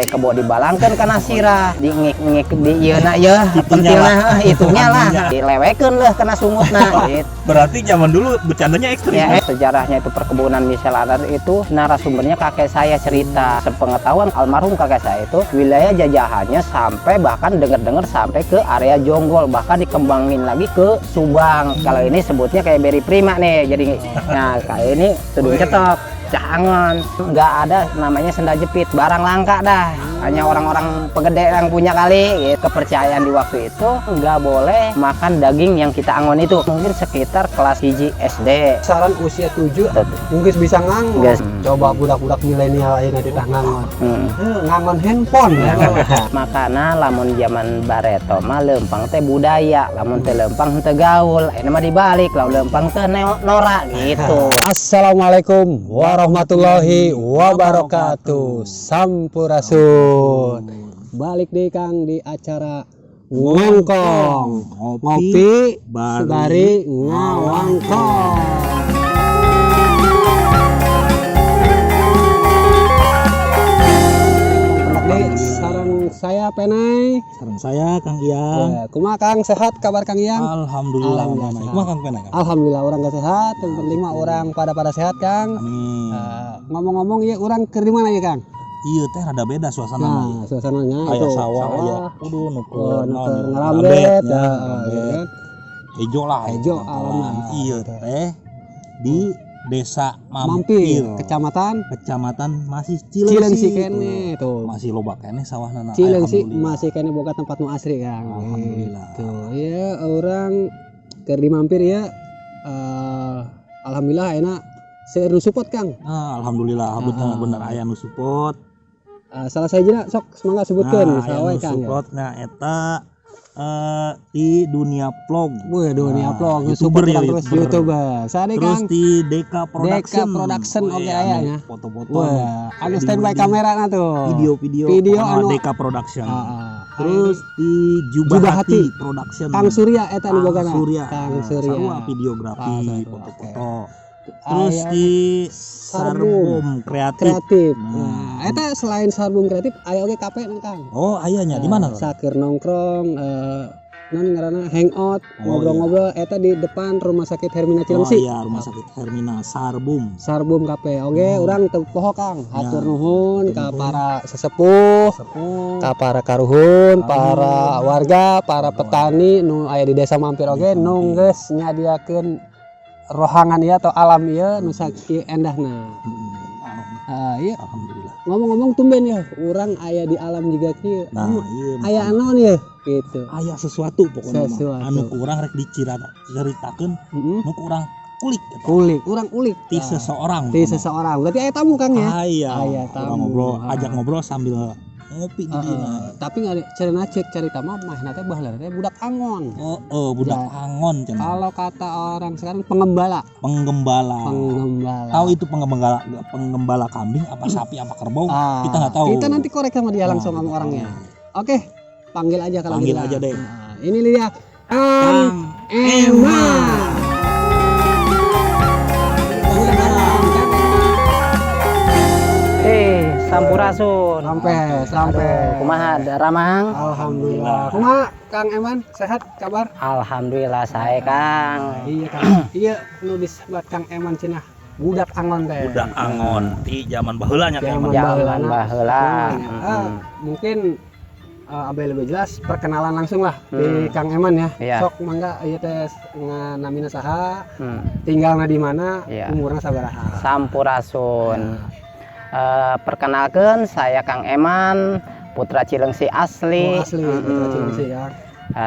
kebo dibalangkeun kana sirah dingik-ngik di ieu na ya pentilna itunya lah dilewekeun leuh kana sumutna gitu. Berarti zaman dulu bercandanya ekstrim. Ya, sejarahnya itu perkebunan misal adat itu narasumbernya kakek saya cerita. Sepengetahuan almarhum kakek saya itu wilayah jajahannya sampai bahkan dengar-dengar sampai ke area Jonggol, bahkan dikembangin lagi ke Subang. Kalau ini sebutnya kayak Beri Prima nih. Jadi nah kayak ini tudung cetok jangan nggak ada namanya sendal jepit, barang langka dah, hanya orang-orang pegede yang punya kali gitu. Kepercayaan di waktu itu nggak boleh makan daging yang kita angon itu. Mungkin sekitar kelas 1 SD. Saran usia 7 mungkin bisa ngangon. Coba budak-budak milenial ayeuna ditah ngangon. Ngangon handphone ya. Makana lamun zaman bareto mah leumpang teh budaya, lamun teh leumpang teh gaul. Ini mah dibalik, lamun leumpang teh norak gitu. Assalamualaikum warahmatullahi wabarakatuh. Sampurasun. Balik deh Kang di acara ngongkong, ngopi sebari ngawangkong. Saran saya Penai. Saran saya Kang Iyang. Ya, kumaha Kang, sehat kabar Kang Iyang? Alhamdulillah. Kumaha Kang Penai? Alhamdulillah orang gak sehat, yang penting mah orang pada sehat Kang. Amin. Ngomong-ngomong ya orang keur di mana ya Kang? Iya teh rada beda suasana. Nah, suasananya aya itu sawah, aya kudu nuker ngarambet ya, kan. Hejo lah, hejo alamna. Iya teh di Desa Mampir, Kecamatan masih Cileungsi kene tuh. Masih loba kene sawahna. Cileungsi masih kene boga tempat nu asri Kang. Alhamdulillah. Tuh ya orang keur di Mampir ya. Alhamdulillah enak seueur support Kang. Alhamdulillah bener aya nu support. Salah saya jena sok semangga sebutkeun sawe Kang. Support nah eta di dunia vlog. Wah, dunia vlog, YouTuber ya, terus YouTuber. Sade Terus Kang. di Deka Production oke aya nya. Foto-foto. Wah, anu standby kamera na tuh. Video anu Deka Production. Terus di Jubah Hati Production. Kang Surya eta anu bogana. Kang Surya. Sarua videografi, foto-foto. Terus di Sarbum Kreatif. Nah, eta selain Sarbum Kreatif aya oge kafe Kang. Oh, aya nya di mana? Saker nongkrong naon ngaranna hangout, ngobrol-ngobrol eta di depan Rumah Sakit Hermina Cileungsi. Oh iya, Rumah Sakit Hermina Sarbum kafe. Oge urang teu poho Kang. Hatur nuhun ka para sesepuh, ka para karuhun, para warga, para petani nu aya di Desa Mampir oge nu geus nyadiakeun rohangan ieu atau alam ieu nu sakieu endahna. Iya. Alhamdulillah. Ngomong-ngomong tumben ya, urang aya di alam juga kieu. Nah, iya. Aya naon ya? Gitu. Aya sesuatu pokoknya. Anu urang rek diceritakeun, nu urang Urang ulik ti seseorang. Berarti aya tamu Kang ya? Aya tamu. Ajak ngobrol sambil ngopi di dieu. Tapi cenah cek cerita mah teh baheula teh budak angon. Budak angon cenah. Kalau kata orang sekarang penggembala. Tahu itu penggembala kambing apa sapi apa kerbau? Kita enggak tahu. Kita nanti korek sama dia langsung sama orangnya. Oke, panggil aja kalau panggil aja deh. Ini dia Kang Eman. Sampurasun. Sampai. Kumaha Ramang? Alhamdulillah. Kumaha Kang Eman, sehat kabar? Alhamdulillah saya Kang. Iya Kang. Iya nu disebut Kang Eman cenah budak angon teh. Budak angon di zaman baheula nya Kang Eman. Zaman baheula. Mungkin Abah lebih jelas perkenalan langsung lah di Kang Eman ya. Sok mangga ieu teh namina saha? Tinggalna di mana? Umurna sabaraha? Sampurasun. Perkenalkan saya Kang Eman, putra Cileungsi asli. Putra Cileungsi ya.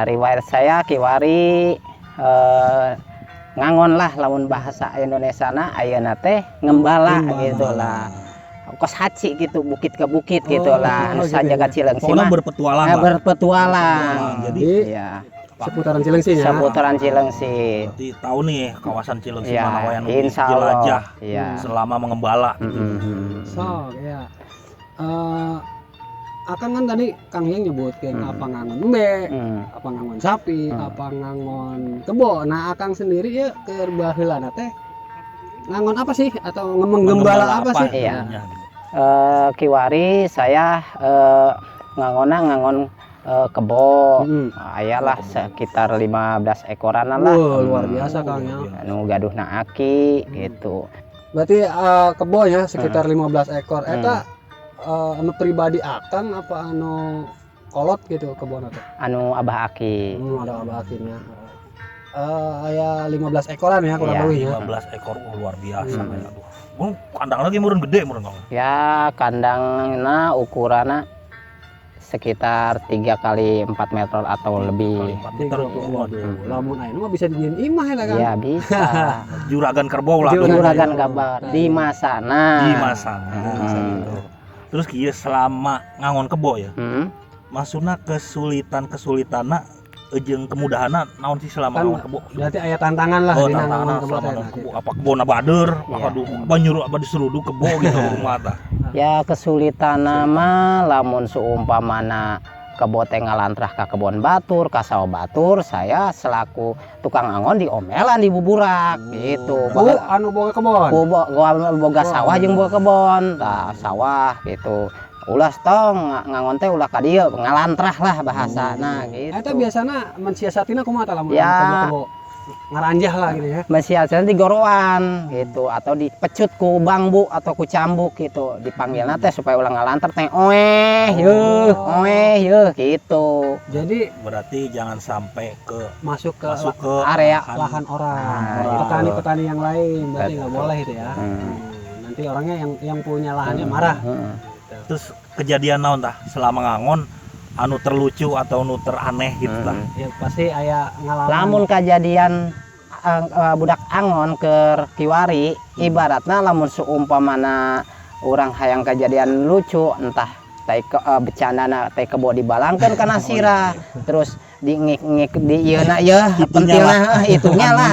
Riwayat saya kiwari ngangon lah lamun bahasa Indonesia na ayeuna teh ngembala gitu lah. Kos haci gitu, bukit ke bukit gitu lah. Anu sajaga Cileungsi mah berpetualang. Jadi seputaran Cileungsi ya. Seputaran Cileungsi. Berarti tahu nih kawasan Cileungsi ya, mana yang jelajah selama mengembala. So ya. Akan kan tadi Kang Yang nyebutkan apa ngangon embe, apa ngangon sapi, apa ngangon kebo. Nah, Akang sendiri ya keur baheulana teh ngangon apa sih atau menggembala apa sih? Iya. Kiwari saya ngangon kebo. Ayalah sekitar 15 ekoran lah. Luar biasa Kang ya. Anu gaduhna aki gitu. Berarti kebo ya sekitar 15 ekor. Eta anu pribadi Akang apa anu kolot gitu kebon teh? Anu abah aki. Ada abah akhirnya. Aya 15 ekoran ya kurang Iya. lebih ya. 15 ekor luar biasa ya. Aduh. Kandang lagi meureun gede meureun Kang. Ya kandangna ukuranna sekitar 3 kali 4 meter atau lebih. 4 meter. Waduh, lamun ayeuna mah bisa dijieun imah ya Kang. Ya bisa. Juragan kerbau lah. Juragan kabar di masana. Di masana. Gitu. Terus kieu selama ngangon kebo ya. Maksudna kesulitanna jeung kemudahanna naon sih selama Kan ngangon kebo? Berarti aya tantangan lah Oh, dina tantangan ngangon kebo selama teh. ngangon kebo. Apa kebona bader? Iya. Aduh, apa nyuruh apa disuruh kebo gitu di rumah tah. Ya kesulitan nama lamun seumpamana kebo teh ngalantrah ka kebon batur, ka sawah batur, saya selaku tukang angon diomelan di buburak gitu. Oh, anu boga kebon. Boga sawah jeung boga kebon. Tah sawah gitu. Ulah tong ngangon teh ulah ka dieu ngalantrah lah bahasana gitu. Eta biasana mensiasatina kumaha tah lamun Ya. kebo ngaranjah lah gitu ya. Mesiasana digorowan gitu atau dipecut ku bambu atau ku cambuk gitu. Dipanggilna teh supaya ulah ngalantar teh oeh yeuh gitu. Jadi Berarti jangan sampai masuk ke Area lahan orang, Nah, petani-petani yang lain berarti nggak Betul. boleh itu ya. Nanti orangnya yang punya lahannya Hmm. marah. Terus kejadian naon tah selama ngangon anu terlucu atau anu teraneh gitu tah. Ya pasti aya ngalaman. Lamun kejadian budak angon ke Kiwari ibaratna lamun seumpamana orang hayang kejadian lucu entah teh becandana teh kebo dibalangkeun kana sirah terus diingik-ingik di ieuna ya pentilna itunya lah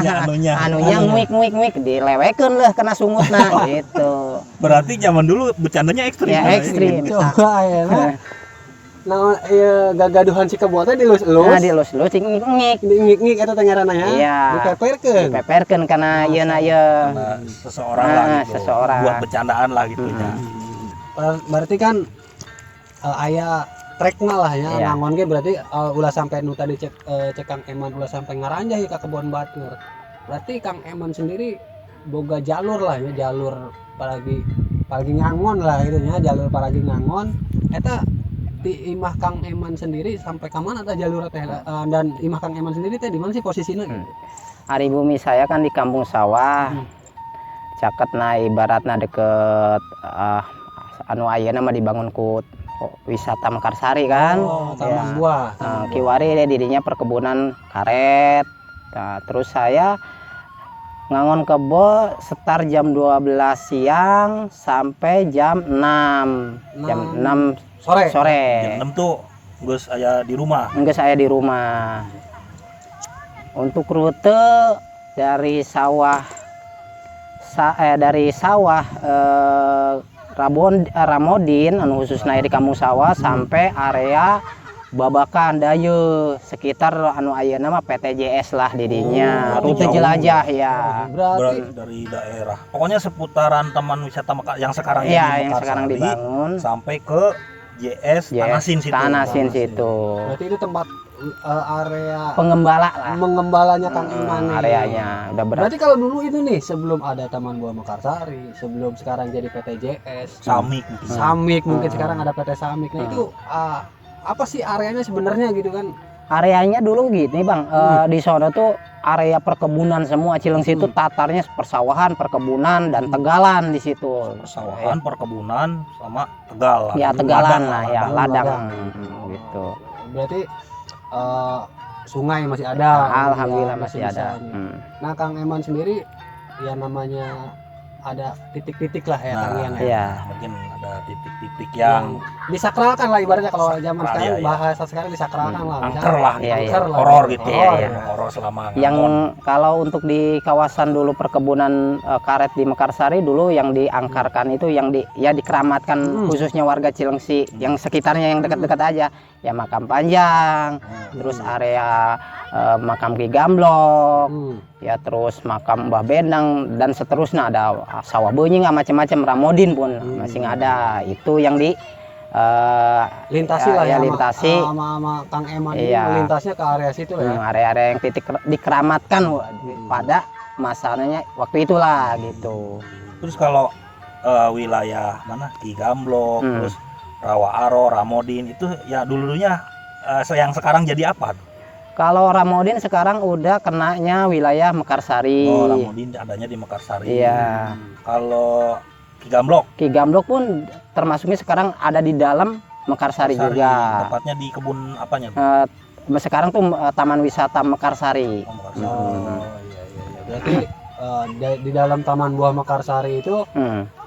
anunya nguik dilewekeun lah kena sungutna gitu. Berarti zaman dulu bercandanya ekstrim. Ya kan, ekstrim. gitu. Coba ayeuna. Nah, ieu gagaduhan si kebo teh dilus-lus. Nah dilus-lus diingik-ingik. Diingik-ingik eta teh ngaranna ya. Iya. Dipeperkeun. Dipeperkeun kana ieuna ye. Karena seseorang lah gitu. Seseorang. Buat bercandaan lah gitu ya. Berarti kan aya trekna lah ya. Iya. Ngangon ge berarti ulah sampai nu tadi cek Kang Eman ulah sampai ngaranjah ya ka kebon batur. Berarti Kang Eman sendiri boga jalur lah ya, jalur apalagi ngangon lah gitu ya, jalur apalagi ngangon. Eta di imah Kang Eman sendiri sampai ka mana teh jalur teh dan imah Kang Eman sendiri teh di mana sih posisinya gitu? Hari bumi saya kan di kampung sawah. Caketna ibaratna deket anu ayeuna mah dibangun ku wisata Mekarsari kan. Oh, Taman Ya. Buah. Kiwari dirinya perkebunan karet. Nah, terus saya ngangon kebo setar jam 12 siang sampai jam 6. Jam 6 Sore. Jam 6 tuh geus aya di rumah. Enggak saya di rumah. Untuk rute dari sawah Ramodin anu khususna di kampung sawah sampai area Babakan Dayu sekitar anu ayeuna mah PTJS lah didinya. Oh, Rute jauh. jelajah ya. Berarti Dari daerah. Pokoknya seputaran Taman Wisata yang sekarang Iya, yang Mekarsari sekarang dibangun. sampai ke JS Tanasin situ. Tanasin situ. berarti itu tempat area Pengembala lah. mengembalanya Kang Eman nih. Areanya udah berat. Berarti kalau dulu itu nih sebelum ada Taman Buah Mekarsari, sebelum sekarang jadi PTJS, Samik. Samik mungkin sekarang ada PT Samik. Nah itu apa sih areanya sebenarnya gitu kan? Areanya dulu gini Bang, di sono tuh area perkebunan semua. Cilengsi itu tatarnya persawahan, perkebunan dan tegalan di situ. Persawahan, perkebunan sama Tegal. Ya tegalan lah ya, ladang gitu. Berarti sungai masih ada. Alhamdulillah Ya, masih ada. bisa. Nah Kang Eman sendiri ya namanya ada titik-titik lah ya Kang Ian ya. Iya. Mungkin ada titik-titik yang disakralkan lah ibaratnya kalau zaman Sakral, sekarang iya, iya. bahasa sekarang disakralkan lah. angker lah gitu. Iya, iya. Angker lah. Horor gitu. Iya, iya. Horor selama Yang ngangon. kalau untuk di kawasan dulu perkebunan karet di Mekarsari dulu yang diangkarkan itu yang dikeramatkan khususnya warga Cilengsi yang sekitarnya yang dekat-dekat aja ya makam Panjang, terus area makam Ki Gamblok, ya terus makam Mbah Bendang dan seterusnya, ada sawah benying macam-macam, Ramodin pun masih ada. Itu yang di lintasi lah ya, lintasi sama Kang Eman ini iya, melintasnya ke area situ lah ya. area-area yang titik dikeramatkan pada masanya waktu itulah gitu. Terus kalau wilayah mana Ki Gamblok, terus Rawa Aro, Ramodin itu ya dulunya yang sekarang jadi apa? Kalau Ramodin sekarang udah kenanya wilayah Mekarsari. Oh, Ramodin adanya di Mekarsari. Iya. Kalau Ki Gamblok pun termasuknya sekarang ada di dalam Mekarsari juga. Tepatnya di kebun apanya? Sekarang tuh Taman Wisata Mekarsari. Oh, Mekarsari. Iya. Berarti di dalam Taman Buah Mekarsari itu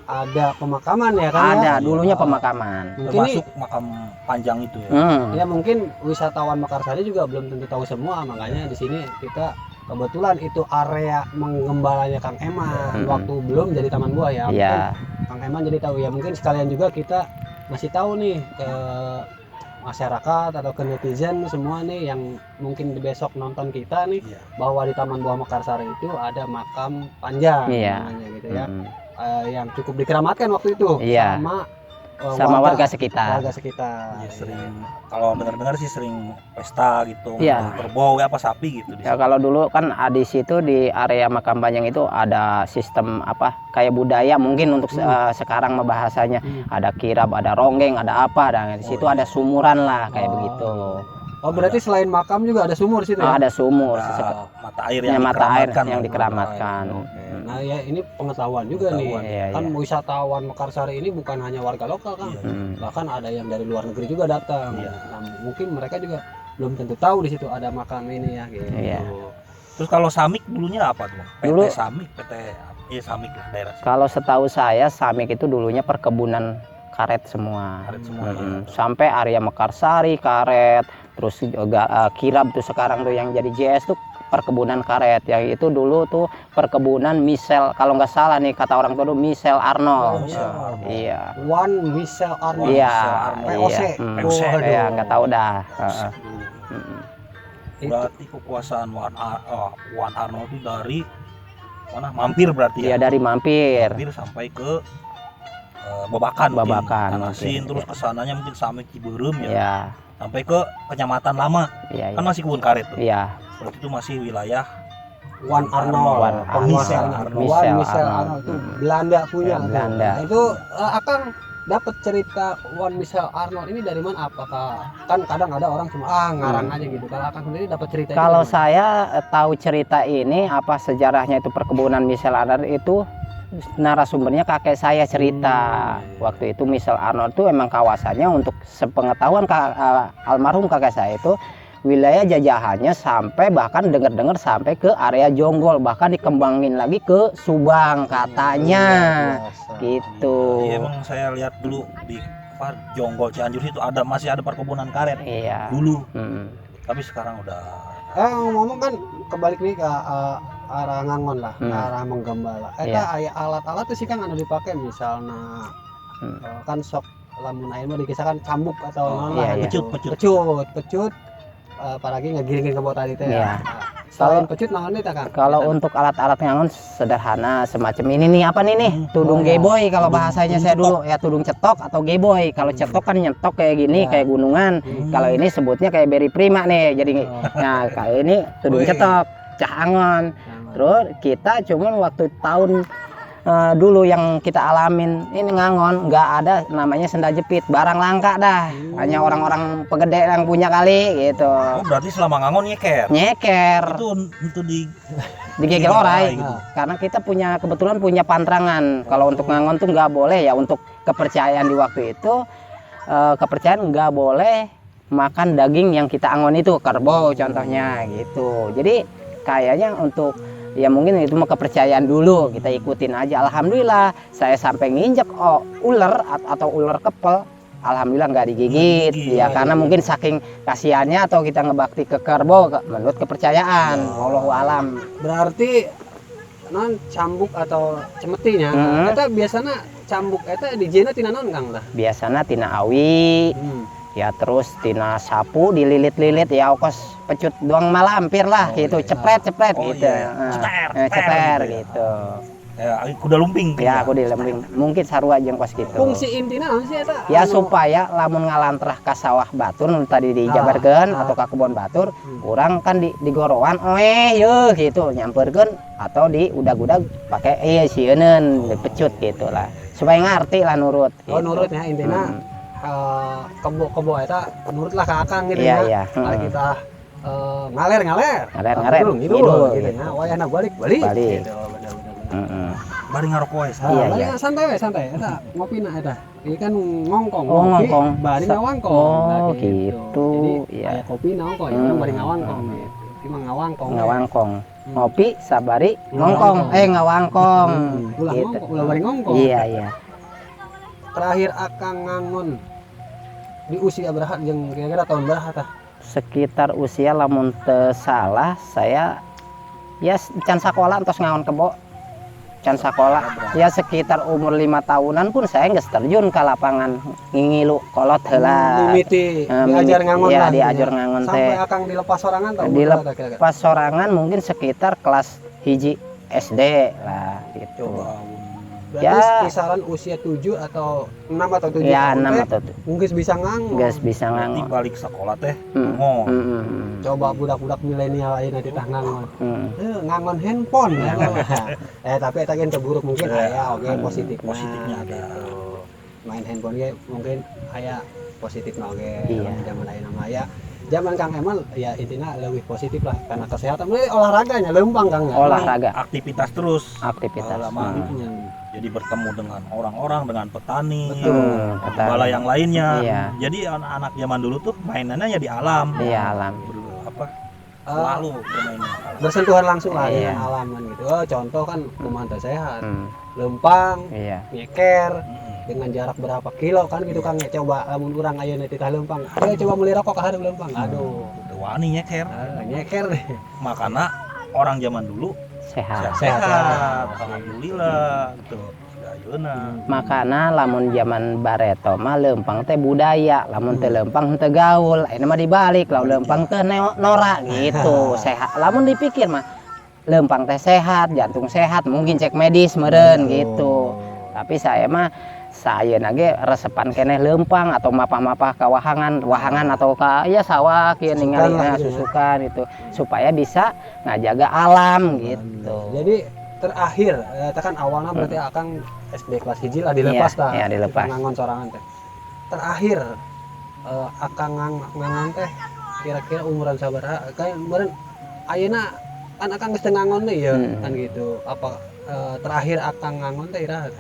ada pemakaman ya kan? Ada, ya? dulunya pemakaman. Mungkin termasuk makam Panjang itu ya. Ya mungkin wisatawan Mekarsari juga belum tentu tahu semua, makanya di sini kita kebetulan itu area menggembalanya Kang Eman waktu belum jadi Taman Buah ya. Iya. Kang Eman jadi tahu ya, mungkin sekalian juga kita masih tahu nih ke masyarakat atau ke netizen semua nih yang mungkin besok nonton kita nih bahwa di Taman Buah Mekarsari itu ada makam Panjang namanya gitu ya. Yang cukup dikeramatkan waktu itu sama warga sekitar. Ya, sering kalau dengar-dengar sih sering pesta gitu, Iya. kerbau apa sapi gitu. Ya kalau dulu kan di situ di area makam Panjang itu ada sistem apa kayak budaya mungkin untuk sekarang bahasanya ada kirab, ada ronggeng, ada apa, dan di situ ada sumuran lah kayak begitu. Oh berarti selain makam juga ada sumur di situ ya? Ada sumur, mata air yang dikeramatkan. Nah ya ini pengetahuan juga nih, kan wisatawan Mekarsari ini bukan hanya warga lokal kan, bahkan ada yang dari luar negeri juga datang. Nah, mungkin mereka juga belum tentu tahu di situ ada makam ini ya gitu. Terus kalau Samik dulunya apa tuh? Dulu Samik, Samik lah daerah. Kalau setahu saya Samik itu dulunya perkebunan karet semua. Sampai area Mekarsari karet, terus juga kirab tuh sekarang tuh yang jadi JS tuh perkebunan karet, yang itu dulu tuh perkebunan Michel, kalau nggak salah nih kata orang tua tuh Michel Arnold. Iya. One Michel Arnold. Iya. POC. Iya, nggak tahu dah. Berarti kekuasaan Wan Arnold itu dari mana? Mampir berarti ya? Iya, dari Mampir sampai ke Babakan, Kanasin, terus kesananya mungkin sampai Ciberem ya. Sampai ke Kecamatan Lama. Kan masih kebun karet tuh. Iya. Berarti itu masih wilayah Wan Arnold. Michel Arnold itu Belanda punya. Belanda. Itu Akang dapat cerita Wan Michel Arnold ini dari mana? Apakah kan kadang ada orang cuma ngarang aja gitu. Kalau Akang sendiri dapat cerita Kalau saya tahu cerita ini apa sejarahnya itu perkebunan Michel Arnold itu narasumbernya kakek saya cerita. Waktu itu Michel Arnold itu emang kawasannya untuk sepengetahuan almarhum kakek saya itu wilayah jajahannya sampai bahkan dengar-dengar sampai ke area Jonggol, bahkan dikembangin lagi ke Subang katanya. Gitu. Iya, emang saya lihat dulu di Jonggol Cianjur itu masih ada perkebunan karet. Iya. Dulu. Tapi sekarang udah ngomong kan kebalik nih ke arah ngangon lah, ke arah menggembala. Aya alat-alat tuh sih kan anu dipakai misalnya kan sok lamun ayeuna mah dikisahkan cambuk atau pecut apalagi ngegiringin ke bawah tadi teh. Selain pecut naon eta kan? Kalau untuk alat-alat ngangon sederhana semacam ini nih, apa nih? Tudung geboy kalau bahasanya saya dulu ya, tudung cetok atau geboy. Kalau cetok kan nyetok kayak gini, kayak gunungan. Kalau ini sebutnya kayak beri prima nih. Jadi nah, kayak ini tudung cetok, cah angon. Terus kita cuman waktu tahun dulu yang kita alamin ini ngangon nggak ada namanya sendal jepit, barang langka dah, hanya orang-orang pegede yang punya kali gitu. Oh berarti selama ngangon nyeker itu untuk digigil orang gitu. Karena kita kebetulan punya pantrangan. Kalau untuk ngangon tuh nggak boleh ya, untuk kepercayaan di waktu itu kepercayaan nggak boleh makan daging yang kita angon itu, kerbau contohnya gitu. Jadi kayaknya untuk ya mungkin itu mah kepercayaan dulu, kita ikutin aja. Alhamdulillah saya sampai nginjek ular atau ular kepel, alhamdulillah nggak digigit ya, karena mungkin saking kasihannya atau kita ngebakti ke kerbau menurut kepercayaan. Wallahu alam. Berarti non cambuk atau cemetinya eta biasanya cambuk eta dijieuna tina naon Kang tah? Biasana tina awi, Ya terus tina sapu dililit-lilit ya ongkos pecut doang malah hampir lah gitu, cepret Oh, gitu. iya. Ceter gitu ya. gitu. Ya, kuda lumping Ya aku dilembing mungkin sarua jeung kos gitu. Fungsi intina naon sih eta? Ya supaya lamun ngalantrah ka sawah batur nu tadi dijabarkeun atau ka kebon batur, urang kan di gorowan yeuh gitu nyamperkeun atau di udag-udag pakai sieun dipecut gitu lah. Supaya ngarti lah nurut. Oh gitu. nurut ya intina kebo eta nurutlah ka akang gitu Iya, ya. iya. Mari kita ngaler Ngidul, gitu gitu. nah wayahna balik Balik. gitu bener-bener. bari ngaroko we Iya, iya. Santai we santai eta ngopina eta. Ini kan ngongkong. Oh, ngopi, ngongkong. Bari ngawangkong. Oh, Nah, gitu. Jadi Iya. aya kopi ngongkong, ya bari ngawangkong gitu. Ini mah ngawangkong. Ngawangkong. Ngopi sabari ngongkong. Ngawangkong. Ulah Gitu. ngongkong, ulah bari ngongkong. Iya, iya. Terakhir akang ngangon di usia berapa jeung kira-kira tahun berapa tah? Sekitar usia lamun teu salah saya ya can sakola entos ngaon kebo. Can sakola ya sekitar umur 5 tahunan pun saya geus terjun ke lapangan ngingilu kolot heula. Mimiti diajar ngangon ya, lah. diajar ngangon teh. Sampai akang dilepas sorangan tahun Dilepas berapa kira-kira? Pas sorangan mungkin sekitar kelas hiji SD lah gitu. Berarti Ya. kisaran usia 7 atau 6 atau 7 Ya tahun 6 teh, atau mungkin bisa ngangon. geus bisa Berarti ngangon. balik sekolah teh Hmm. ngon. Coba budak-budak milenial ayeuna teh tah ngangon. Hmm. Ngangon handphone ya. Tapi eta gen buruk mungkin aya oge positifna. Positifnya ada. Gitu. Main handphone ge mungkin aya positifna oge. Iya. Zaman ayeuna mah aya. Zaman Kang Emal ya intinya lebih positif lah karena kesehatan. Mulai olahraganya lempang Kang. Olahraga, Aktivitas terus. aktivitas. Lama. Jadi bertemu dengan orang-orang, dengan petani, Petani. bala yang lainnya. Iya. Jadi anak-anak zaman dulu tuh mainannya ya di alam. Iya, alam. Apa? Selalu bermainnya. Bersentuhan langsung lah Iya. dengan alam kan gitu. Oh, contoh kan pemantai sehat, Hmm. lempang, Iya. nyeker, Mm-mm. dengan jarak berapa kilo kan gitu Kang ya coba lamun urang ayeuna teh lempang. Ayo coba meuli rokok ka hareup lempang. Aduh. Teu wani nyeker. Nyeker deh. Makanya orang zaman dulu Sehat. sehat. Alhamdulillah gitu. Ayeuna. Makana lamun zaman bareto mah lempang teh budaya, lamun teh lempang teh gaul. Ini mah dibalik, lamun lempang teh norak gitu. Sehat. Lamun dipikir mah lempang teh sehat, jantung sehat, mungkin cek medis meureun gitu. Tapi saya mah saya nage resepan keneh lempang atau mapah-mapah ke wahangan atau ke ya sawah kieu ningali lah, gitu ya. susukan itu supaya bisa ngajaga alam gitu. Jadi terakhir kan awalnya berarti Akang SD kelas hiji lah dilepas Iya, tah. iya, dilepas. Ngangon sorangan teh. Terakhir Akang ngangon teh kira-kira umuran sabaraha? Kayak umuran ayeuna kan Akang geus teu ngangon deui ya kan gitu. Apa terakhir Akang ngangon teh iraha?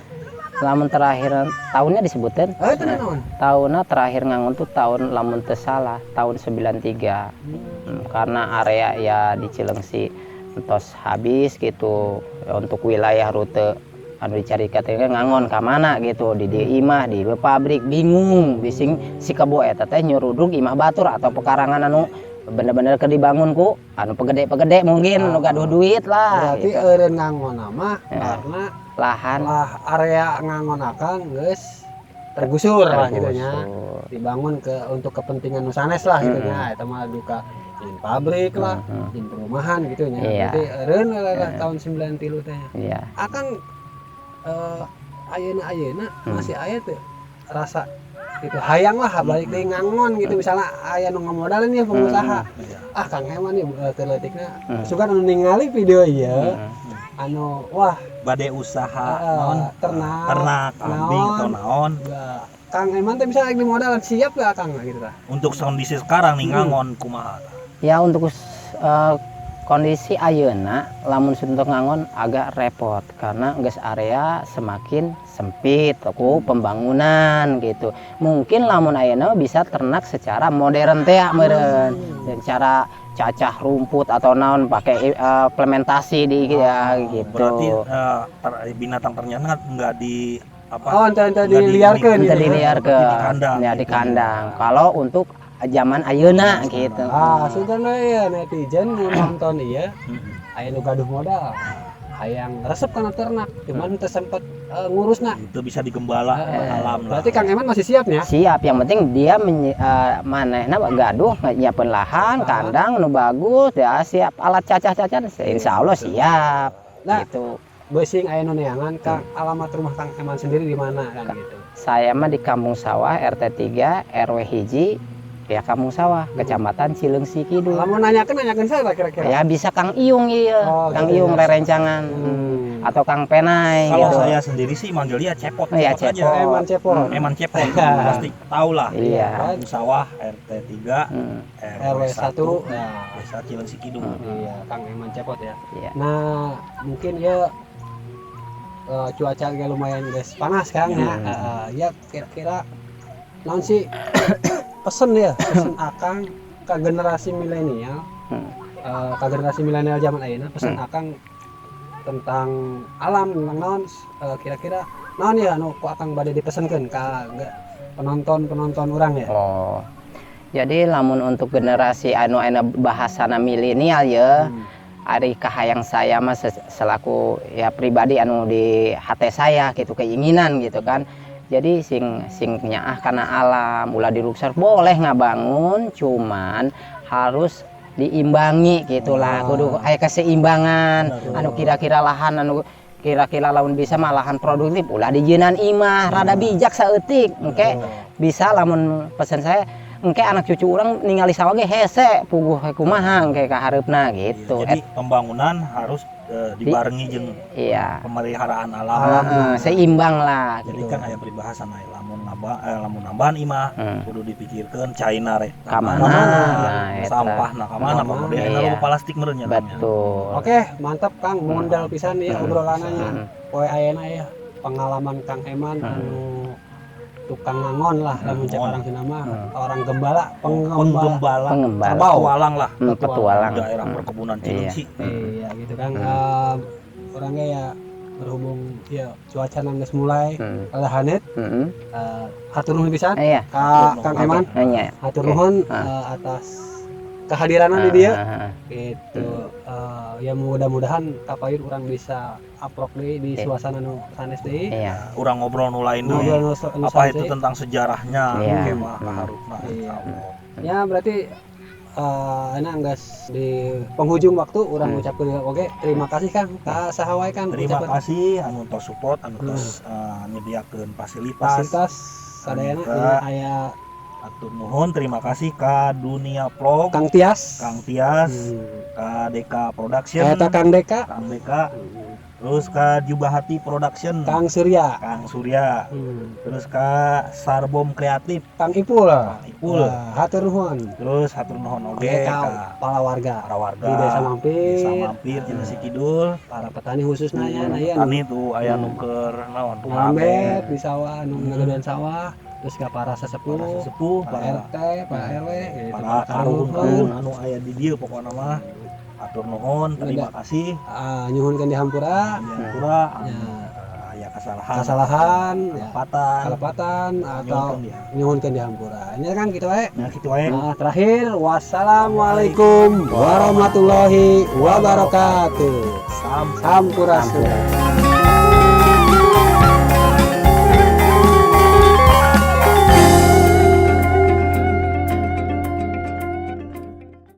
Lamun terakhir tahunnya disebutkan Itu naon? tahunnya terakhir ngangon tuh tahun lamun teu salah tahun 93. Karena area ya di Cilengsi entos habis gitu untuk wilayah rute anu dicari katanya ngangon ka mana gitu di dieu imah di pabrik bingung bising si kebo eta teh nyurudug imah batur atau pekarangan anu bener-bener ke dibangun ku anu pegede-pegede mungkin anu gaduh duit lah Berarti gitu. eureun ngangon mah Ya. karena Lahan lah area ngangon Akang geus tergusur lah gitu nya. tergusur. Dibangun untuk kepentingan nusanes lah gitu nya. Eta mah duka in pabrik lah, in perumahan gitu nya. Iya. Berarti eureun lah tahun 93 teh. Iya. Akang ayeuna masih aya teh rasa gitu hayang lah balik deui ngangon gitu misalnya aya nu ngamodalin ya pengusaha. Kang Heman nih teu leutikna sugan anu ningali video ieu anu wah Bade usaha naon? ternak Kambing atau naon? Kang Eman teh bisa lagi modal siap gak Kang gitu tah. Untuk kondisi sekarang nih ngangon kumaha? Ya untuk kondisi ayeuna lamun suntuk ngangon agak repot karena geus area semakin sempit ku pembangunan gitu. Mungkin lamun ayeuna bisa ternak secara modern teh meureun. Secara cacah rumput atau naon pakai implementasi di ya gitu. Berarti binatang ternak nggak di apa? Oh, ente diliarkeun Kita gitu. diliarkeun Di kandang. ya di kandang. Kalau untuk zaman ayeuna gitu. Sebenarnya ya netizen nu nonton ieu aya nu gaduh modal. hayang resep kana ternak cuman teu sempet ngurusna. Itu bisa digembala alam lah. Berarti Kang Eman masih siap ya? Siap, yang penting dia manehna gaduh nyiapkeun lahan, kandang nu bagus, ya siap alat cacah-cacahan insya Allah siap. Nah, Gitu. Besing aya nu neangan Kang, alamat rumah Kang Eman sendiri di mana kan gitu. Saya mah di Kampung Sawah RT 3 RW 1 ya Kampung Sawah Kecamatan Cileungsi Kidul. Lamun nanyakeun saya kira-kira. Ya bisa Kang Iung iya, Oh, Kang gitu Iung ya. rerencangan. Atau Kang Penai Kalau gitu. saya sendiri sih manggil dia Cepot, Iya, Cepot Cepot. aja. Eman Cepot. Eman Cepot, pasti tahu lah. Iya. Kampung Sawah RT 3 RW 1. ya, Desa Cileungsi Kidul. Iya, Kang Eman Cepot ya. Iya. Nah, mungkin ya cuaca agak lumayan guys panas kan ya. Ya kira-kira naon sih pesen Akang ke generasi milenial. Ke generasi milenial zaman ayeuna pesen Akang tentang alam tentang naon kira-kira naon ya anu ku Akang bade dipesenkeun ka penonton urang ya. Oh. Jadi lamun untuk generasi anu bahasana milenial ya. Ari kahayang saya mah selaku ya pribadi anu di hati saya gitu keinginan gitu kan. Jadi sing nyaah kana alam ulah diruksak boleh ngabangun cuman harus diimbangi gitulah kudu aya keseimbangan anu kira-kira lahan anu kira-kira lamun bisa mah lahan produktif ulah dijieunaan imah rada bijak saeutik engke bisa lamun pesen saya engke anak cucu orang ningali sawah ge hese puguh kumaha engke ka hareupna gitu. Jadi pembangunan harus dibarengi jeung Iya. pemeliharaan alam. Seimbang lah Jadi gitu. kan aya peribahasa lamun nambahan imah kudu dipikirkeun caina rek Ka mana? Nah, eta. sampahna ka mana pamodel Iya. plastik meureun nya. Betul. Oke, mantap Kang, modal pisan ya obrolannya. Poe ayeuna ya pengalaman Kang Eman anu tukang ngangon lah lamun cek orang Sunda mah orang gembala, penggembala Pengembala. petualang lah Petualang. daerah perkebunan Cileungsi. Iya gitu kan. Orangnya ya berhubung ya cuaca nang geus mulai hanet hatur nuhun pisan Iya. ka Kang Eman. Nanya. Hatur nuhun atas kehadiranna di dia. Gitu. Ya mudah-mudahan kapayun orang bisa upload di suasana nu sanes deui. Iya. Urang ngobrol nu lain deui. Ngobrol nu Apa sanes itu deui. tentang sejarahnya Iya. kemah kaharupna. Iya. Ya berarti enak guys di penghujung waktu orang ucapkan oke terima kasih Kang ka saha Kang Terima ucapkeun kasih anu tos support anu tos nyediakeun fasilitas. fasilitas sadayana Anu ini aya Atur nuhun terima kasih ka Dunia Vlog, Kang Tias Kang Tias, ka Deka Production, eta Kang Deka Kang Deka, terus ka Jubahati Production, Kang Surya Kang Surya, terus ka Sarbom Kreatif, Kang Ipul Kang Ipul, hatur nuhun terus hatur nuhun oge ka ka para warga para warga di Desa Mampir, Desa Mampir Cileungsi Kidul, para petani khususnya ya nah ya tani tuh aya nu keur naon ngambet di sawah nu ngagedean sawah terus ka para sesepuh para sesepuh, Pak para RT, Pak RW gitu para karun anu aya di dieu pokona mah atur nuhun terima kasih nyuhunkeun di hampura Pura aya kesalahan kalepatan atau nyuhunkeun di hampura ini kan gitu we. nah kitu wae. Nah, terakhir wassalamualaikum warahmatullahi wabarakatuh. Sampurasun.